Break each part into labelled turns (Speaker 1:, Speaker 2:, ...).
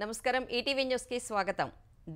Speaker 1: నమస్కారం ETV news కి స్వాగతం.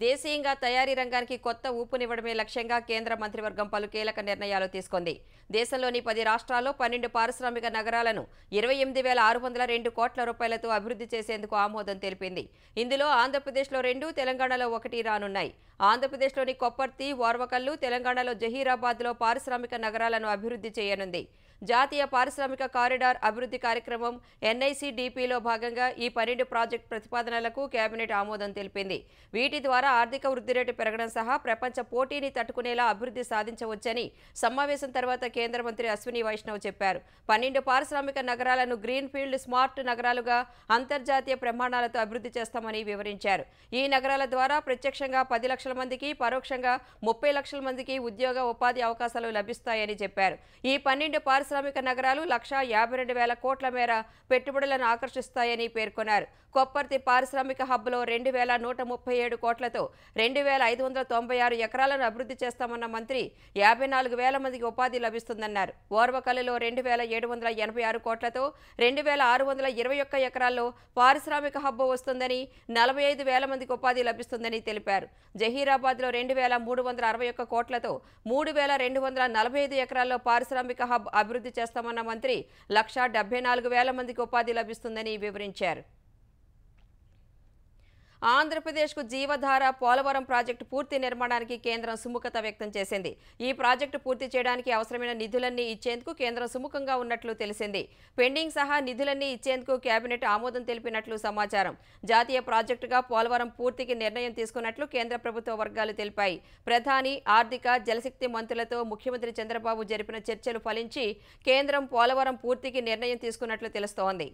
Speaker 1: దేశీయంగా తయారీ రంగానికి కొత్త ఊపునివ్వడమే లక్ష్యంగా కేంద్ర మంత్రివర్గం పలు కీలక నిర్ణయాలు తీసుకుంది. దేశంలోని 10 రాష్ట్రాల్లో 12 పారిశ్రామిక నగరాలను 28,602 కోట్ల రూపాయలతో అభివృద్ధి చేసేందుకు ఆమోదం తెలిపింది. ఇందులో ఆంధ్రప్రదేశ్లో 2, తెలంగాణలో 1 రానున్నాయి. ఆంధ్రప్రదేశ్లోని కొప్పర్తి, ఓర్వకల్లు, తెలంగాణలో జహీరాబాద్లో పారిశ్రామిక నగరాలను అభివృద్ధి చేయనుంది. జాతీయ పారిశ్రామిక కారిడార్ అభివృద్ధి కార్యక్రమం ఎన్ఐసిడిపిలో భాగంగా ఈ 12 ప్రాజెక్టు ప్రతిపాదనలకు కేబినెట్ ఆమోదం తెలిపింది. వీటి ద్వారా ఆర్థిక వృద్ధి రేటు పెరగడం సహా ప్రపంచ పోటీని తట్టుకునేలా అభివృద్ధి సాధించవచ్చని సమావేశం తర్వాత కేంద్ర మంత్రి అశ్విని వైష్ణవ్ చెప్పారు. 12 పారిశ్రామిక నగరాలను గ్రీన్ ఫీల్డ్ స్మార్ట్ నగరాలుగా అంతర్జాతీయ ప్రమాణాలతో అభివృద్ధి చేస్తామని వివరించారు. ఈ నగరాల ద్వారా ప్రత్యక్షంగా 10 లక్షల మందికి, పరోక్షంగా 30 లక్షల మందికి ఉద్యోగ ఉపాధి అవకాశాలు లభిస్తాయని చెప్పారు. ఈ 12 పారిశ్రామిక నగరాలు 1,52,000 కోట్ల మేర పెట్టుబడులను ఆకర్షిస్తాయని పేర్కొన్నారు. కొప్పర్తి పారిశ్రామిక హబ్లో 2,137 కోట్లతో 2,596 ఎకరాలను అభివృద్ధి చేస్తామన్న మంత్రి 54,000 మందికి ఉపాధి లభిస్తుందన్నారు. ఓర్వకల్లులో 2,786 కోట్లతో 2,621 ఎకరాల్లో పారిశ్రామిక హబ్ వస్తుందని, 45,000 మందికి ఉపాధి లభిస్తుందని తెలిపారు. జహీరాబాద్లో 2,361 కోట్లతో 3,245 ఎకరాల్లో పారిశ్రామిక హబ్ అభివృద్ధి చేస్తామన్న మంత్రి 1,74,000 మందికి ఉపాధి లభిస్తుందని వివరించారు. ఆంధ్రప్రదేశ్కు జీవధార పోలవరం ప్రాజెక్టు పూర్తి నిర్మాణానికి కేంద్రం సుముఖత వ్యక్తం చేసింది. ఈ ప్రాజెక్టు పూర్తి చేయడానికి అవసరమైన నిధులన్నీ ఇచ్చేందుకు కేంద్రం సుముఖంగా ఉన్నట్లు తెలిసింది. పెండింగ్ సహా నిధులన్నీ ఇచ్చేందుకు కేబినెట్ ఆమోదం తెలిపినట్లు సమాచారం. జాతీయ ప్రాజెక్టుగా పోలవరం పూర్తికి నిర్ణయం తీసుకున్నట్లు కేంద్ర ప్రభుత్వ వర్గాలు తెలిపాయి. ప్రధాని, ఆర్థిక, జలశక్తి మంత్రులతో ముఖ్యమంత్రి చంద్రబాబు జరిపిన చర్చలు ఫలించి కేంద్రం పోలవరం పూర్తికి నిర్ణయం తీసుకున్నట్లు తెలుస్తోంది.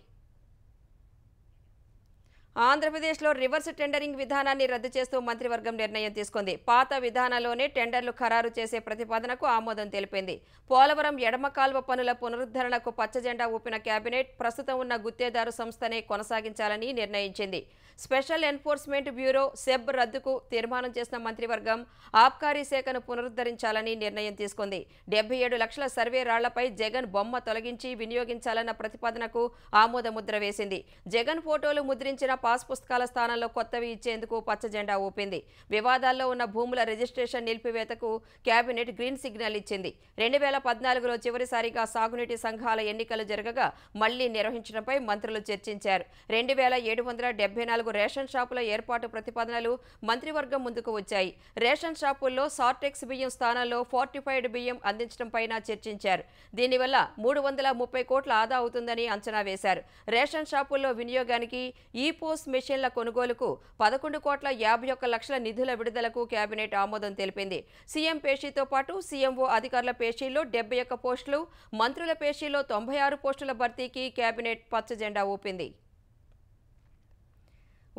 Speaker 1: ఆంధ్రప్రదేశ్లో రివర్స్ టెండరింగ్ విధానాన్ని రద్దు చేస్తూ మంత్రివర్గం నిర్ణయం తీసుకుంది. పాత విధానంలోనే టెండర్లు ఖరారు చేసే ప్రతిపాదనకు ఆమోదం తెలిపింది. పోలవరం ఎడమ కాల్వ పనుల పునరుద్ధరణకు పచ్చజెండా ఊపిన కేబినెట్ ప్రస్తుతం ఉన్న గుత్తేదారు సంస్థనే కొనసాగించాలని నిర్ణయించింది. స్పెషల్ ఎన్ఫోర్స్మెంట్ బ్యూరో సెబ్ రద్దుకు తీర్మానం చేసిన మంత్రివర్గం ఆబ్కారీ శాఖను పునరుద్ధరించాలని నిర్ణయం తీసుకుంది. 77 లక్షల సర్వే రాళ్లపై జగన్ బొమ్మ తొలగించి వినియోగించాలన్న ప్రతిపాదనకు ఆమోద ముద్ర వేసింది. జగన్ ఫోటోలు ముద్రించిన పాస్ పుస్తకాల స్థానంలో కొత్తవి ఇచ్చేందుకు పచ్చజెండా ఊపింది. వివాదాల్లో ఉన్న భూముల రిజిస్ట్రేషన్ నిలిపివేతకు కేబినెట్ గ్రీన్ సిగ్నల్ ఇచ్చింది. 2014లో చివరిసారిగా సాగునీటి సంఘాల ఎన్నికలు జరగగా మళ్లీ నిర్వహించడంపై మంత్రులు చర్చించారు. 2,774 రేషన్ షాపుల ఏర్పాటు ప్రతిపాదనలు మంత్రివర్గం ముందుకు వచ్చాయి. రేషన్ షాపుల్లో సార్టెక్స్ బియ్యం స్థానంలో ఫోర్టిఫైడ్ బియ్యం అందించడంపైన చర్చించారు. దీనివల్ల 330 కోట్ల ఆదా అవుతుందని అంచనా వేశారు. రేషన్ షాపుల్లో వినియోగానికి ఈపోస్ మెషిన్ల కొనుగోలుకు 11,51 లక్షల నిధుల విడుదలకు కేబినెట్ ఆమోదం తెలిపింది. సీఎం పేషీతో పాటు సీఎంఓ అధికారుల పేషీల్లో 71 పోస్టులు, మంత్రుల పేషీల్లో 96 పోస్టుల భర్తీకి కేబినెట్ పచ్చజెండా ఊపింది.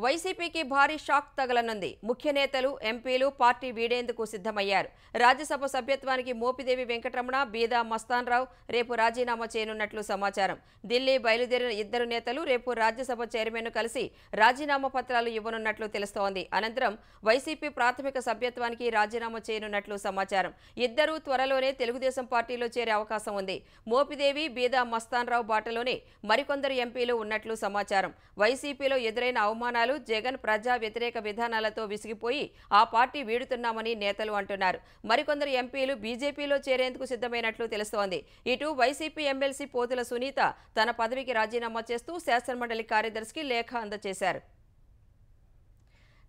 Speaker 1: వైసీపీకి భారీ షాక్ తగలనుంది. ముఖ్య నేతలు, ఎంపీలు పార్టీ వీడేందుకు సిద్ధమయ్యారు. రాజ్యసభ సభ్యత్వానికి మోపిదేవి వెంకటరమణ, బీదా మస్తాన్రావు రేపు రాజీనామా చేయనున్నట్లు సమాచారం. ఢిల్లీ బయలుదేరిన ఇద్దరు నేతలు రేపు రాజ్యసభ చైర్మన్ను కలిసి రాజీనామా పత్రాలు ఇవ్వనున్నట్లు తెలుస్తోంది. అనంతరం వైసీపీ ప్రాథమిక సభ్యత్వానికి రాజీనామా చేయనున్నట్లు సమాచారం. ఇద్దరూ త్వరలోనే తెలుగుదేశం పార్టీలో చేరే అవకాశం ఉంది. మోపిదేవి, బీదా మస్తాన్రావు బాటలోనే మరికొందరు ఎంపీలు ఉన్నట్లు సమాచారం. వైసీపీలో ఎదురైన అవమానాలు, జగన్ ప్రజా వ్యతిరేక విధానాలతో విసిగిపోయి ఆ పార్టీ వీడుతున్నామని నేతలు అంటున్నారు. మరికొందరు ఎంపీలు బీజేపీలో చేరేందుకు సిద్ధమైనట్లు తెలుస్తోంది. ఇటు వైసీపీ ఎమ్మెల్సీ పోతుల సునీత తన పదవికి రాజీనామా చేస్తూ శాసనమండలి కార్యదర్శికి లేఖ అందజేశారు.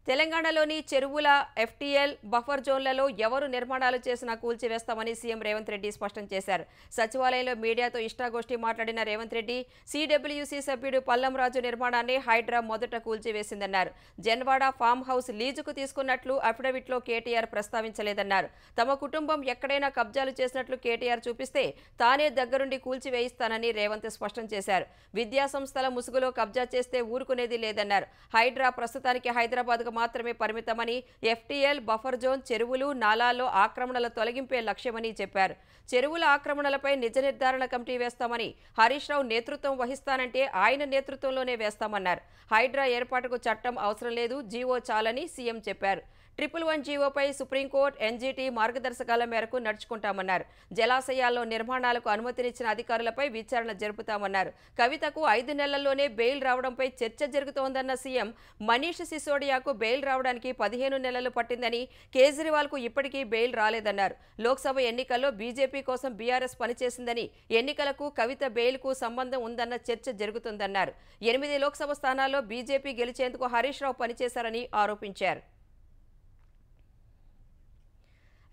Speaker 1: తెలంగాణలోని చెరువుల, ఎఫ్టీఎల్, బఫర్ జోన్లలో ఎవరు నిర్మాణాలు చేసినా కూల్చివేస్తామని సీఎం రేవంత్ రెడ్డి స్పష్టం చేశారు. సచివాలయంలో మీడియాతో ఇష్టాగోష్ఠి మాట్లాడిన రేవంత్ రెడ్డి సిడబ్ల్యూసీ సభ్యుడు పల్లంరాజు నిర్మాణాన్ని హైడ్రా మొదట కూల్చివేసిందన్నారు. జన్వాడ ఫామ్ హౌస్ లీజుకు తీసుకున్నట్లు అఫిడవిట్లో కేటీఆర్ ప్రస్తావించలేదన్నారు. తమ కుటుంబం ఎక్కడైనా కబ్జాలు చేసినట్లు కేటీఆర్ చూపిస్తే తానే దగ్గరుండి కూల్చివేయిస్తానని రేవంత్ స్పష్టం చేశారు. విద్యాసంస్థల ముసుగులో కబ్జా చేస్తే ఊరుకునేది లేదన్నారు. హైడ్రా ప్రస్తుతానికి హైదరాబాద్కు మాత్రమే పరిమితమని, ఎఫ్టీఎల్, బఫర్ జోన్, చెరువులు, నాలాల్లో ఆక్రమణల తొలగింపే లక్ష్యమని చెప్పారు. చెరువుల ఆక్రమణలపై నిజ నిర్ధారణ కమిటీ వేస్తామని, హరీష్ రావు నేతృత్వం వహిస్తానంటే ఆయన నేతృత్వంలోనే వేస్తామన్నారు. హైడ్రా ఏర్పాటుకు చట్టం అవసరం లేదు, జీవో చాలని సీఎం చెప్పారు. 111 జీవోపై సుప్రీంకోర్టు ఎన్జీటీ మార్గదర్శకాల మేరకు నడుచుకుంటామన్నారు. జలాశయాల్లో నిర్మాణాలకు అనుమతినిచ్చిన అధికారులపై విచారణ జరుపుతామన్నారు. కవితకు 5 నెలల్లోనే బెయిల్ రావడంపై చర్చ జరుగుతోందన్న సీఎం మనీష్ సిసోడియాకు బెయిల్ రావడానికి 15 నెలలు పట్టిందని, కేజ్రీవాల్కు ఇప్పటికీ బెయిల్ రాలేదన్నారు. లోక్సభ ఎన్నికల్లో బీజేపీ కోసం బీఆర్ఎస్ పనిచేసిందని, ఎన్నికలకు కవిత బెయిల్కు సంబంధం ఉందన్న చర్చ జరుగుతుందన్నారు. 8 లోక్సభ స్థానాల్లో బీజేపీ గెలిచేందుకు హరీష్ రావు పనిచేశారని ఆరోపించారు.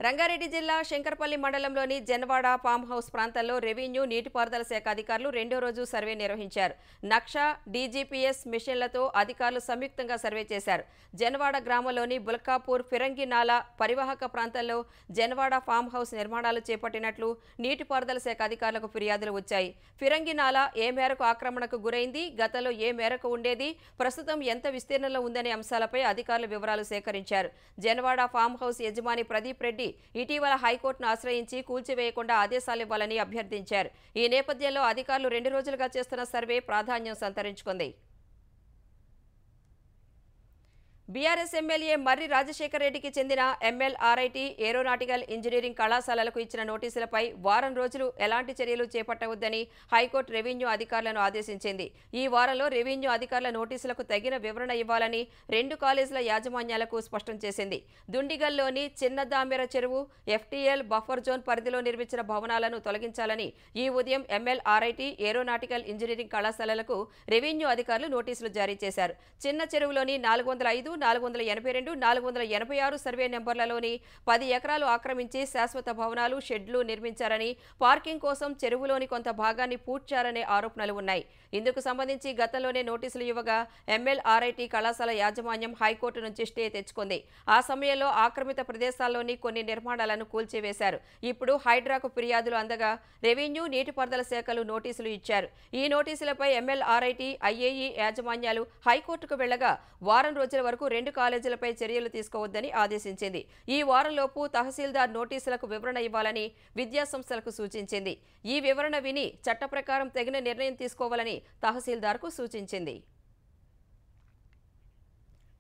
Speaker 1: రంగారెడ్డి జిల్లా శంకర్పల్లి మండలంలోని జన్వాడ ఫామ్ హౌస్ ప్రాంతాల్లో రెవెన్యూ నీటిపారుదల శాఖ అధికారులు 2వ రోజు సర్వే నిర్వహించారు. నక్షా, డీజీపీఎస్ మిషన్లతో అధికారులు సంయుక్తంగా సర్వే చేశారు. జన్వాడ గ్రామంలోని బుల్కాపూర్ ఫిరంగి నాలా పరివాహక ప్రాంతాల్లో జన్వాడ ఫామ్ హౌస్ నిర్మాణాలు చేపట్టినట్లు నీటిపారుదల శాఖ అధికారులకు ఫిర్యాదులు వచ్చాయి. ఫిరంగి నాలా ఏ మేరకు ఆక్రమణకు గురైంది, గతంలో ఏ మేరకు ఉండేది, ప్రస్తుతం ఎంత విస్తీర్ణంలో ఉందనే అంశాలపై అధికారులు వివరాలు సేకరించారు. జన్వాడ ఫామ్ హౌస్ యజమాని ప్రదీప్ రెడ్డి ఇటీవల హైకోర్టును ఆశ్రయించి కూల్చివేయకుండా ఆదేశాలివ్వాలని అభ్యర్థించారు. ఈ నేపథ్యంలో అధికారులు 2 రోజులుగా చేస్తున్న సర్వే ప్రాధాన్యం సంతరించుకుంది. బీఆర్ఎస్ ఎమ్మెల్యే మర్రి రాజశేఖర్ రెడ్డికి చెందిన ఎంఎల్ఆర్ఐటీ ఏరోనాటికల్ ఇంజనీరింగ్ కళాశాలలకు ఇచ్చిన నోటీసులపై వారం రోజులు ఎలాంటి చర్యలు చేపట్టవద్దని హైకోర్టు రెవెన్యూ అధికారులను ఆదేశించింది. ఈ వారంలో రెవెన్యూ అధికారుల నోటీసులకు తగిన వివరణ ఇవ్వాలని 2 కాలేజీల యాజమాన్యాలకు స్పష్టం చేసింది. దుండిగల్లోని చిన్న దామెర చెరువు, ఎఫ్టీఎల్ బఫర్ జోన్ పరిధిలో నిర్మించిన భవనాలను తొలగించాలని ఈ ఉదయం ఎంఎల్ఆర్ఐటీ ఏరోనాటికల్ ఇంజనీరింగ్ కళాశాలలకు రెవెన్యూ అధికారులు నోటీసులు జారీ చేశారు. చిన్న చెరువులోని 405, 482, 486 సర్వే నెంబర్లలోని 10 ఎకరాలు ఆక్రమించి శాశ్వత భవనాలు, షెడ్లు నిర్మించారని, పార్కింగ్ కోసం చెరువులోని కొంత భాగాన్ని పూడ్చారనే ఆరోపణలు ఉన్నాయి. ఇందుకు సంబంధించి గతంలోనే నోటీసులు ఇవ్వగా ఎంఎల్ఆర్ఐటీ కళాశాల యాజమాన్యం హైకోర్టు నుంచి స్టే తెచ్చుకుంది. ఆ సమయంలో ఆక్రమిత ప్రదేశాల్లోని కొన్ని నిర్మాణాలను కూల్చివేశారు. ఇప్పుడు హైడ్రాకు ఫిర్యాదులు అందగా రెవెన్యూ, నీటిపారుదల శాఖలు నోటీసులు ఇచ్చారు. ఈ నోటీసులపై ఎంఎల్ఆర్ఐటీ, ఐఏఈ యాజమాన్యాలు హైకోర్టుకు వెళ్లగా వారం రోజుల వరకు 2 కాలేజీలపై చర్యలు తీసుకోవద్దని ఆదేశించింది. ఈ వారంలోపు తహసీల్దార్ నోటీసులకు వివరణ ఇవ్వాలని విద్యాసంస్థలకు సూచించింది. ఈ వివరణ విని చట్ట ప్రకారం తగిన నిర్ణయం తీసుకోవాలని తహసీల్దార్కు సూచించింది.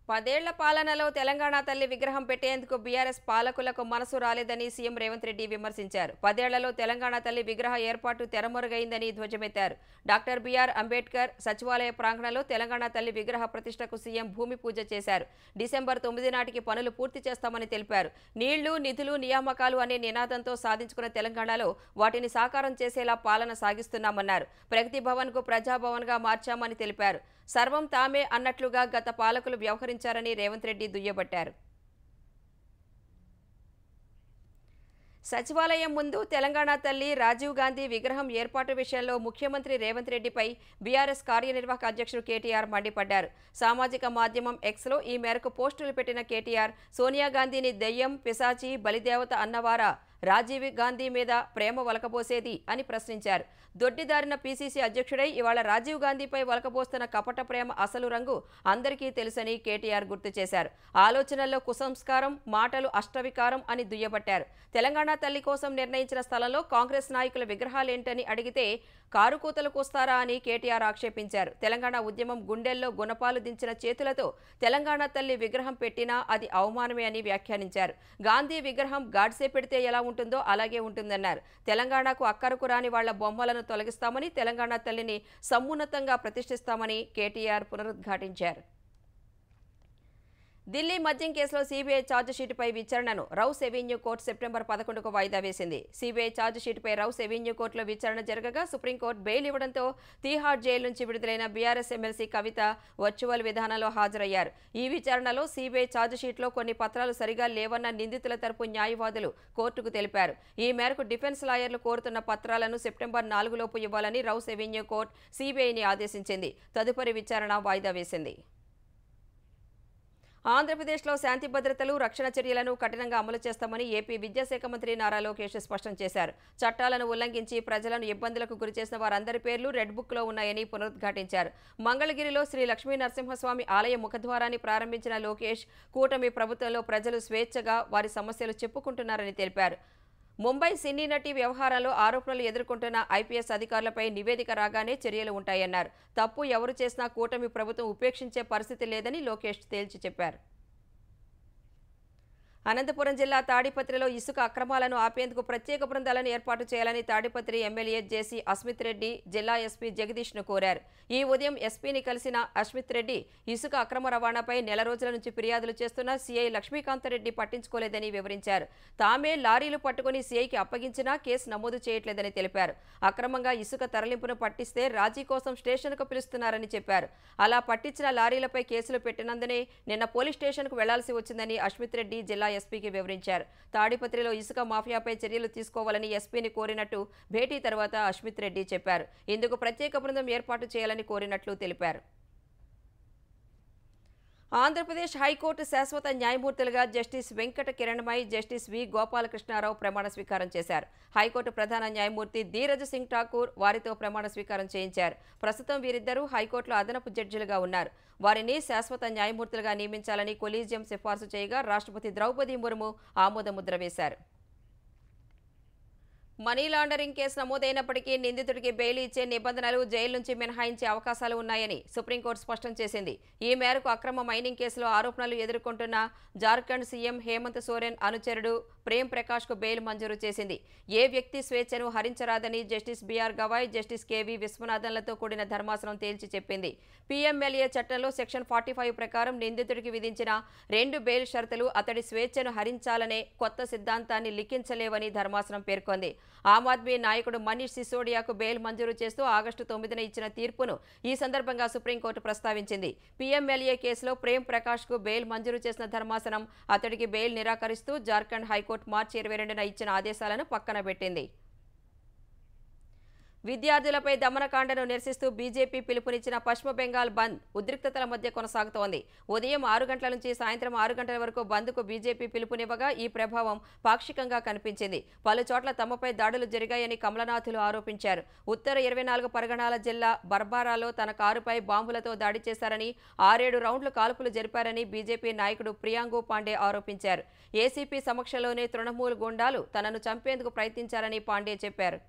Speaker 1: 10 ఏళ్ల పాలనలో తెలంగాణ తల్లి విగ్రహం పెట్టేందుకు బీఆర్ఎస్ పాలకులకు మనసు రాలేదని సీఎం రేవంత్ రెడ్డి విమర్శించారు. 10 ఏళ్లలో తెలంగాణ తల్లి విగ్రహ ఏర్పాటు తెరమరుగైందని ధ్వజమెత్తారు. డాక్టర్ బిఆర్ అంబేద్కర్ సచివాలయ ప్రాంగణంలో తెలంగాణ తల్లి విగ్రహ ప్రతిష్టకు సీఎం భూమి పూజ చేశారు. డిసెంబర్ 9 నాటికి పనులు పూర్తి చేస్తామని తెలిపారు. నీళ్లు, నిధులు, నియామకాలు అనే నినాదంతో సాధించుకున్న తెలంగాణలో వాటిని సాకారం చేసేలా పాలన సాగిస్తున్నామన్నారు. ప్రగతి భవన్కు ప్రజాభవన్గా మార్చామని తెలిపారు. సర్వం తామే అన్నట్లుగా గత పాలకులు వ్యవహరించారని రేవంత్ రెడ్డి దుయ్యబట్టారు. సచివాలయం ముందు తెలంగాణ తల్లి రాజీవ్ గాంధీ విగ్రహం ఏర్పాటు విషయంలో ముఖ్యమంత్రి రేవంత్ రెడ్డిపై బీఆర్ఎస్ కార్యనిర్వాహక అధ్యక్షుడు కేటీఆర్ మండిపడ్డారు. సామాజిక మాధ్యమం ఎక్స్లో ఈ మేరకు పోస్టులు పెట్టిన కేటీఆర్, సోనియా గాంధీని దెయ్యం, పిశాచి, బలిదేవత అన్నవారా రాజీవ్ గాంధీ మీద ప్రేమ వలకబోసేది అని ప్రశ్నించారు. దొడ్డిదారిన పీసీసీ అధ్యక్షుడై ఇవాళ రాజీవ్ గాంధీపై వలకబోస్తున్న కపట ప్రేమ అసలు రంగు అందరికీ తెలుసని కేటీఆర్ గుర్తు చేశారు. ఆలోచనల్లో కుసంస్కారం, మాటలు అష్టవికారం అని దుయ్యబట్టారు. తెలంగాణ తల్లి కోసం నిర్ణయించిన స్థలంలో కాంగ్రెస్ నాయకుల విగ్రహాలేంటని అడిగితే కారుకూతలు కూస్తారా అని కేటీఆర్ ఆక్షేపించారు. తెలంగాణ ఉద్యమం గుండెల్లో గుణపాలు దించిన చేతులతో తెలంగాణ తల్లి విగ్రహం పెట్టినా అది అవమానమే అని వ్యాఖ్యానించారు. గాంధీ విగ్రహం గాడ్సే పెడితే ఎలా ఉంటుందో అలాగే ఉంటుందన్నారు. తెలంగాణకు అక్కరకు రాని వాళ్ల బొమ్మలను తొలగిస్తామని, తెలంగాణ తల్లిని సమున్నతంగా ప్రతిష్ఠిస్తామని కేటీఆర్ పునరుద్ఘాటించారు. ఢిల్లీ మద్యం కేసులో సీబీఐ ఛార్జిషీటుపై విచారణను రౌస్ ఎవెన్యూ కోర్టు సెప్టెంబర్ 11కు వాయిదా వేసింది. సీబీఐ ఛార్జిషీటుపై రౌస్ ఎవెన్యూ కోర్టులో విచారణ జరగగా సుప్రీంకోర్టు బెయిల్ ఇవ్వడంతో తీహార్ జైలు నుంచి విడుదలైన బీఆర్ఎస్ ఎమ్మెల్సీ కవిత వర్చువల్ విధానంలో హాజరయ్యారు. ఈ విచారణలో సీబీఐ ఛార్జిషీట్లో కొన్ని పత్రాలు సరిగా లేవన్న నిందితుల తరపు న్యాయవాదులు కోర్టుకు తెలిపారు. ఈ మేరకు డిఫెన్స్ లాయర్లు కోరుతున్న పత్రాలను సెప్టెంబర్ 4లోపు ఇవ్వాలని రౌస్ ఎవెన్యూ కోర్టు సీబీఐని ఆదేశించింది. తదుపరి విచారణ వాయిదా వేసింది. ఆంధ్రప్రదేశ్లో శాంతి భద్రతలు, రక్షణ చర్యలను కఠినంగా అమలు చేస్తామని ఏపీ విద్యాశాఖ మంత్రి నారా లోకేష్ స్పష్టం చేశారు. చట్టాలను ఉల్లంఘించి ప్రజలను ఇబ్బందులకు గురిచేసిన వారందరి పేర్లు రెడ్ బుక్లో ఉన్నాయని పునరుద్ఘాటించారు. మంగళగిరిలో శ్రీ లక్ష్మీ నరసింహస్వామి ఆలయ ముఖద్వారాన్ని ప్రారంభించిన లోకేష్, కూటమి ప్రభుత్వంలో ప్రజలు స్వేచ్ఛగా వారి సమస్యలు చెప్పుకుంటున్నారని తెలిపారు. ముంబై సినీ నటి వ్యవహారంలో ఆరోపణలు ఎదుర్కొంటున్న ఐపీఎస్ అధికారులపై నివేదిక రాగానే చర్యలు ఉంటాయన్నారు. తప్పు ఎవరు చేసినా కూటమి ప్రభుత్వం ఉపేక్షించే పరిస్థితి లేదని లోకేష్ తేల్చి చెప్పారు. అనంతపురం జిల్లా తాడిపత్రిలో ఇసుక అక్రమాలను ఆపేందుకు ప్రత్యేక బృందాలను ఏర్పాటు చేయాలని తాడిపత్రి ఎమ్మెల్యే జేసీ అస్మిత్ రెడ్డి జిల్లా ఎస్పీ జగదీష్ను కోరారు. ఈ ఉదయం ఎస్పీని కలిసిన అస్మిత్ రెడ్డి ఇసుక అక్రమ రవాణాపై నెల రోజుల నుంచి ఫిర్యాదులు చేస్తున్న సీఐ లక్ష్మీకాంతరెడ్డి పట్టించుకోలేదని వివరించారు. తామే లారీలు పట్టుకుని సీఐకి అప్పగించినా కేసు నమోదు చేయట్లేదని తెలిపారు. అక్రమంగా ఇసుక తరలింపును పట్టిస్తే రాజీ కోసం స్టేషన్కు పిలుస్తున్నారని చెప్పారు. అలా పట్టించిన లారీలపై కేసులు పెట్టినందునే నిన్న పోలీస్ స్టేషన్కు వెళ్లాల్సి వచ్చిందని అస్మిత్ రెడ్డి జిల్లా ఎస్పీకి వివరించారు. తాడిపత్రిలో ఇసుక మాఫియాపై చర్యలు తీసుకోవాలని ఎస్పీని కోరినట్టు భేటీ తర్వాత అస్మిత్ రెడ్డి చెప్పారు. ఇందుకు ప్రత్యేక బృందం ఏర్పాటు చేయాలని కోరినట్లు తెలిపారు. ఆంధ్రప్రదేశ్ హైకోర్టు శాశ్వత న్యాయమూర్తులుగా జస్టిస్ వెంకట కిరణ్మై, జస్టిస్ వి గోపాలకృష్ణారావు ప్రమాణ స్వీకారం చేశారు. హైకోర్టు ప్రధాన న్యాయమూర్తి ధీరజ్ సింగ్ ఠాకూర్ వారితో ప్రమాణ స్వీకారం చేయించారు. ప్రస్తుతం వీరిద్దరూ హైకోర్టులో అదనపు జడ్జిలుగా ఉన్నారు. వారిని శాశ్వత న్యాయమూర్తులుగా నియమించాలని కొలీజియం సిఫార్సు చేయగా రాష్ట్రపతి ద్రౌపది ముర్ము ఆమోదముద్ర వేశారు. మనీ లాండరింగ్ కేసు నమోదైనప్పటికీ నిందితుడికి బెయిల్ ఇచ్చే నిబంధనలు జైలు నుంచి మినహాయించే అవకాశాలు ఉన్నాయని సుప్రీంకోర్టు స్పష్టం చేసింది. ఈ మేరకు అక్రమ మైనింగ్ కేసులో ఆరోపణలు ఎదుర్కొంటున్న జార్ఖండ్ సీఎం హేమంత్ సోరెన్ అనుచరుడు ప్రేమ్ ప్రకాష్కు బెయిల్ మంజూరు చేసింది. ఏ వ్యక్తి స్వేచ్ఛను హరించరాదని justice BR Gavai, justice KV విశ్వనాథన్లతో కూడిన ధర్మాసనం తేల్చి చెప్పింది. పీఎంఎల్ఏ చట్టంలో సెక్షన్ 45 ప్రకారం నిందితుడికి విధించిన 2 బెయిల్ షరతులు అతడి స్వేచ్ఛను హరించాలనే కొత్త సిద్ధాంతాన్ని లిఖించలేవని ధర్మాసనం పేర్కొంది. ఆమ్ ఆద్మీ నాయకుడు మనీష్ సిసోడియాకు బెయిల్ మంజూరు చేస్తూ ఆగస్టు 9న ఇచ్చిన తీర్పును ఈ సందర్భంగా సుప్రీంకోర్టు ప్రస్తావించింది. పీఎంఎల్ఏ కేసులో ప్రేమ్ ప్రకాష్కు బెయిల్ మంజూరు చేసిన ధర్మాసనం అతడికి బెయిల్ నిరాకరిస్తూ జార్ఖండ్ హైకోర్టు మార్చి 22న ఇచ్చిన ఆదేశాలను పక్కన పెట్టింది. విద్యార్థులపై దమనకాండను నిరసిస్తూ బీజేపీ పిలుపునిచ్చిన పశ్చిమ బెంగాల్ బంద్ ఉద్రిక్తతల మధ్య కొనసాగుతోంది. ఉదయం 6 గంటల నుంచి సాయంత్రం 6 గంటల వరకు బంద్కు బీజేపీ పిలుపునివ్వగా ఈ ప్రభావం పాక్షికంగా కనిపించింది. పలు చోట్ల తమపై దాడులు జరిగాయని కమలనాథులు ఆరోపించారు. ఉత్తర 24 పరగణాల జిల్లా బర్బారాలో తన కారుపై బాంబులతో దాడి చేశారని, 6-7 రౌండ్లు కాల్పులు జరిపారని బీజేపీ నాయకుడు ప్రియాంగు పాండే ఆరోపించారు. ఏసీపీ సమక్షంలోనే తృణమూల్ గుండాలు తనను చంపేందుకు ప్రయత్నించారని పాండే చెప్పారు.